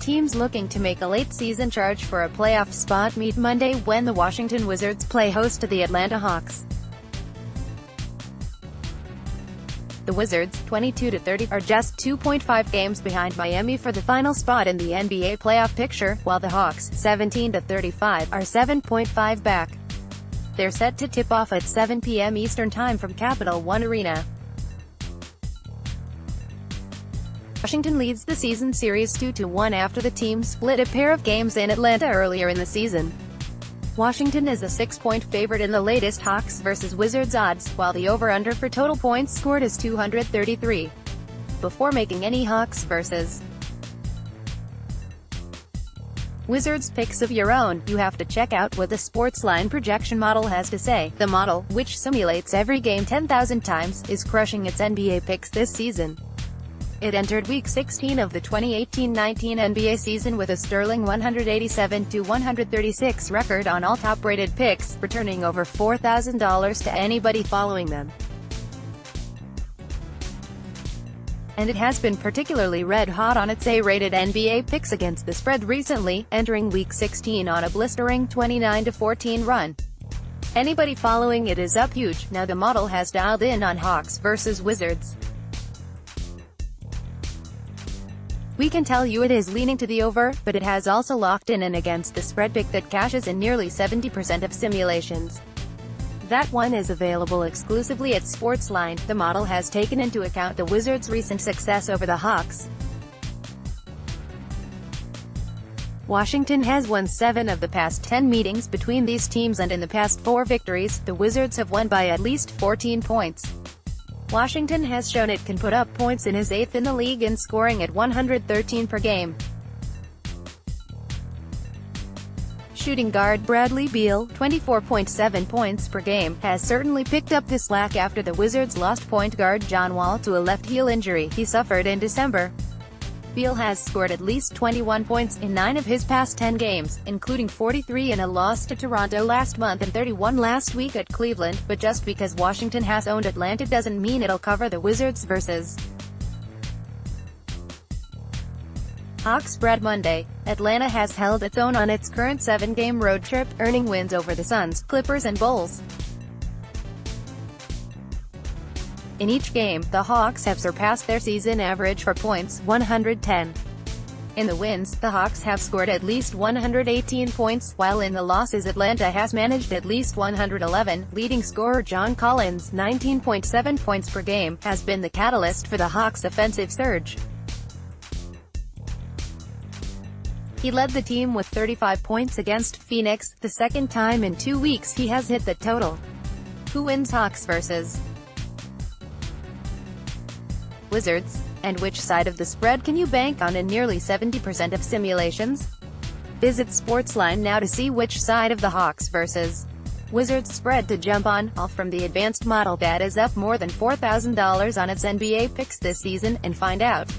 Teams looking to make a late-season charge for a playoff spot meet Monday when the Washington Wizards play host to the Atlanta Hawks. The Wizards, 22-30, are just 2.5 games behind Miami for the final spot in the NBA playoff picture, while the Hawks, 17-35, are 7.5 back. They're set to tip off at 7 p.m. Eastern Time from Capital One Arena. Washington leads the season series 2-1 after the team split a pair of games in Atlanta earlier in the season. Washington is a 6-point favorite in the latest Hawks vs. Wizards odds, while the over-under for total points scored is 233. Before making any Hawks vs. Wizards picks of your own, you have to check out what the Sportsline projection model has to say. The model, which simulates every game 10,000 times, is crushing its NBA picks this season. It entered Week 16 of the 2018-19 NBA season with a sterling 187-136 record on all top-rated picks, returning over $4,000 to anybody following them. And it has been particularly red-hot on its A-rated NBA picks against the spread recently, entering Week 16 on a blistering 29-14 run. Anybody following it is up huge. Now the model has dialed in on Hawks vs. Wizards. We can tell you it is leaning to the over, but it has also locked in an against the spread pick that cashes in nearly 70% of simulations. That one is available exclusively at Sportsline. The model has taken into account the Wizards' recent success over the Hawks. Washington has won 7 of the past 10 meetings between these teams, and in the past 4 victories, the Wizards have won by at least 14 points. Washington has shown it can put up points and is 8th in the league in scoring at 113 per game. Shooting guard Bradley Beal, 24.7 points per game, has certainly picked up the slack after the Wizards lost point guard John Wall to a left heel injury he suffered in December. Beal has scored at least 21 points in 9 of his past 10 games, including 43 in a loss to Toronto last month and 31 last week at Cleveland, but just because Washington has owned Atlanta doesn't mean it'll cover the Wizards vs. Hawks spread Monday. Atlanta has held its own on its current 7-game road trip, earning wins over the Suns, Clippers and Bulls. In each game, the Hawks have surpassed their season average for points, 110. In the wins, the Hawks have scored at least 118 points, while in the losses Atlanta has managed at least 111. Leading scorer John Collins, 19.7 points per game, has been the catalyst for the Hawks' offensive surge. He led the team with 35 points against Phoenix, the second time in 2 weeks he has hit that total. Who wins Hawks vs. Wizards? And which side of the spread can you bank on in nearly 70% of simulations? Visit Sportsline now to see which side of the Hawks vs. Wizards spread to jump on, all from the advanced model that is up more than $4,000 on its NBA picks this season, and find out.